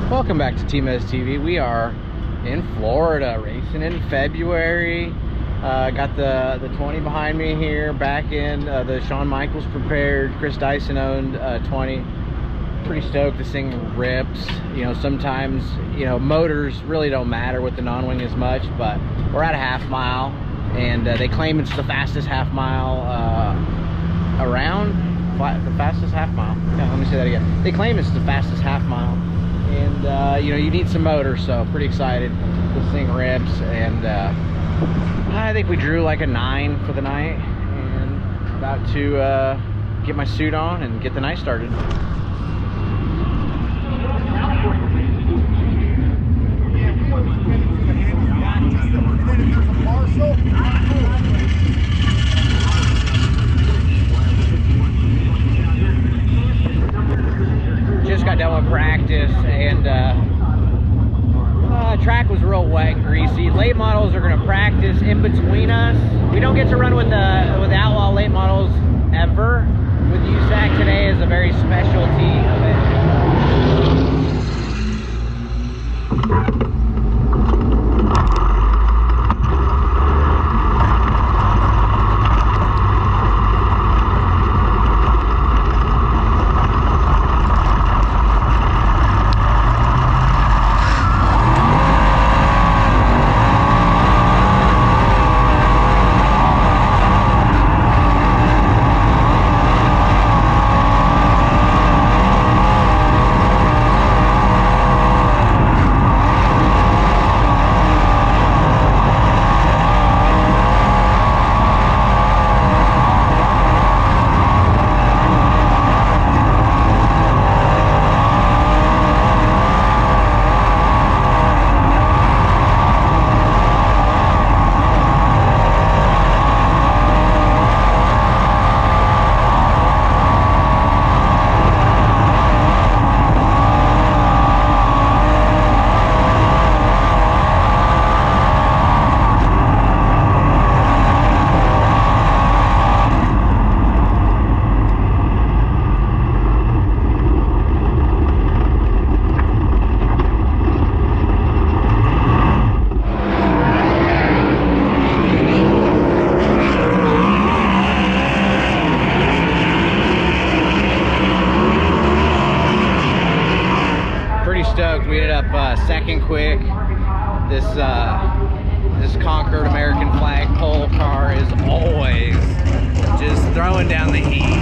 Welcome back to TmezTv. We are in Florida, racing in February. Got the 20 behind me here, back in the Shawn Michaels prepared, Chris Dyson owned 20. Pretty stoked. This thing rips. You know, sometimes, you know, motors really don't matter with the non-wing as much, but we're at a half mile, and they claim it's the fastest half mile around. The fastest half mile. Yeah, let me say that again. They claim it's the fastest half mile, and you know, you need some motor, so pretty excited. This thing rips, and I think we drew like a 9 for the night, and about to get my suit on and get the night started. Just got done with practice, and track was real wet and greasy. Late models are going to practice in between us. We don't get to run with the Outlaw late models ever. With USAC, today is a very specialty of it. Stoked. We ended up second quick. This Concord American flag pole car is always just throwing down the heat.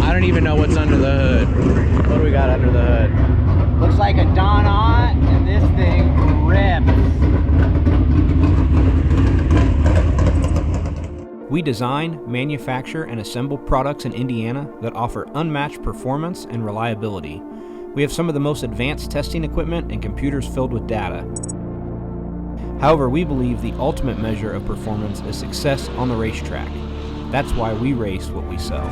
I don't even know what's under the hood. What do we got under the hood? Looks like a Don Ott, and this thing rips. We design, manufacture, and assemble products in Indiana that offer unmatched performance and reliability. We have some of the most advanced testing equipment and computers filled with data. However, we believe the ultimate measure of performance is success on the racetrack. That's why we race what we sell.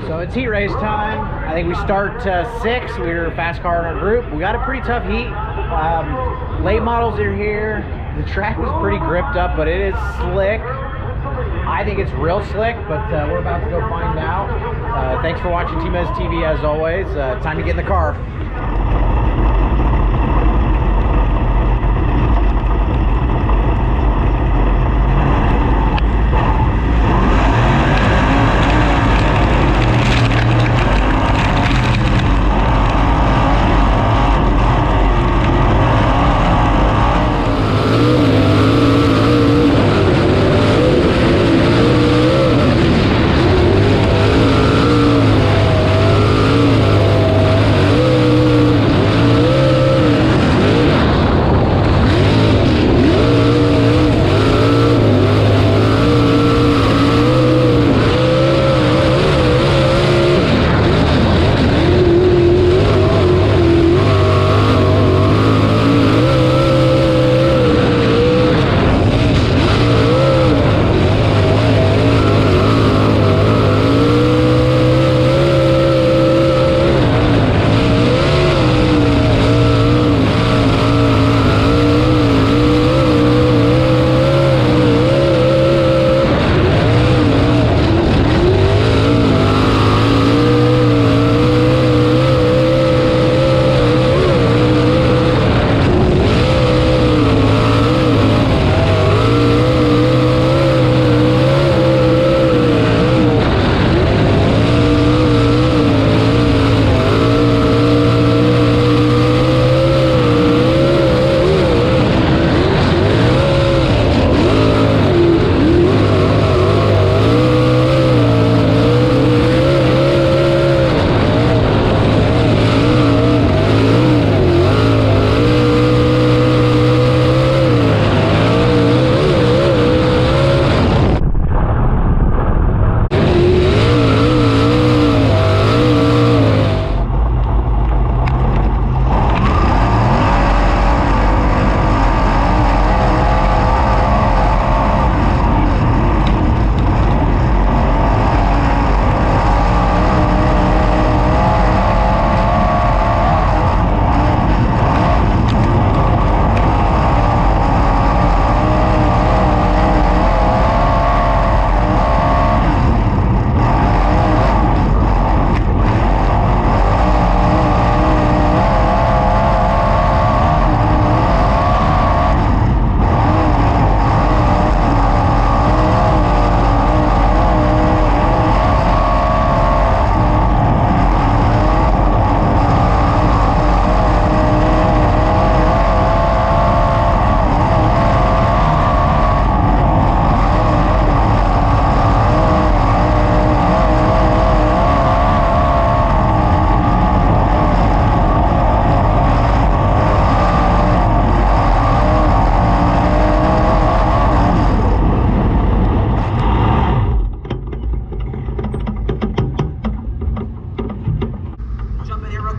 So it's heat race time. I think we start 6. We're fast car in our group. We got a pretty tough heat. Late models are here. The track was pretty gripped up, but it is slick. I think it's real slick, but we're about to go find out. Thanks for watching TmezTv as always. Time to get in the car.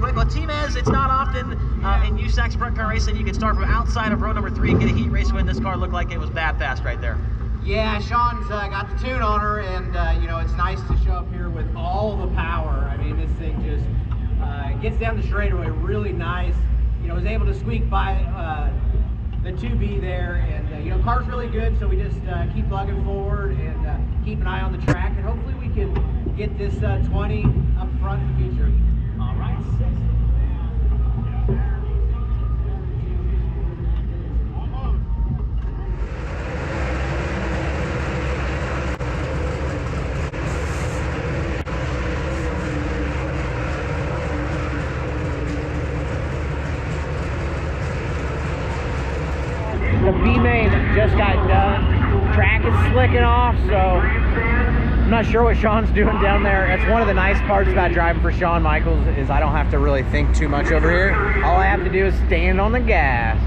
quick. Well, T-Mez, it's not often in USAC sprint car racing you can start from outside of row number 3 and get a heat race win. This car looked like it was that fast right there. Yeah, Sean's got the tune on her, and you know, it's nice to show up here with all the power. I mean, this thing just gets down the straightaway really nice. You know, was able to squeak by the 2B there, and you know, car's really good, so we just keep plugging forward and keep an eye on the track, and hopefully we can get this 20 up front in the future. All right. The B-main just got done. Track is slicking off, so I'm not sure what Sean's doing down there. That's one of the nice parts about driving for Shawn Michaels is I don't have to really think too much over here. All I have to do is stand on the gas.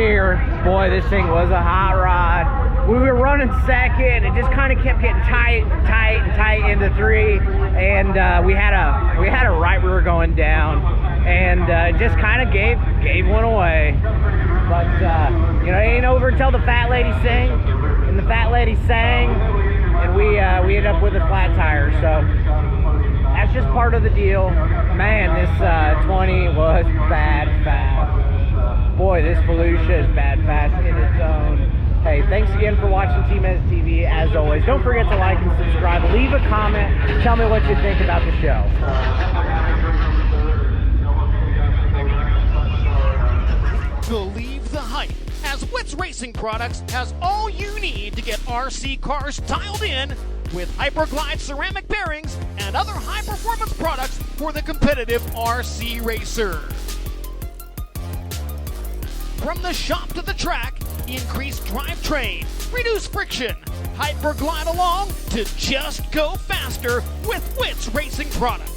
here. Boy, this thing was a hot rod. We were running second. It just kind of kept getting tight into 3, and we had a right rear going down, and just kind of gave one away. But you know, it ain't over until the fat lady sing, and the fat lady sang, and we ended up with a flat tire. So that's just part of the deal. Man, this 20 was bad fast. Boy, this Volusia is bad fast in its own. Hey, thanks again for watching TmezTv. As always, don't forget to like and subscribe. Leave a comment. Tell me what you think about the show. Believe the hype, as Wits Racing Products has all you need to get RC cars dialed in with Hyperglide ceramic bearings and other high-performance products for the competitive RC racer. From the shop to the track, increase drivetrain, reduce friction, Hyperglide along to just go faster with Wits Racing Products.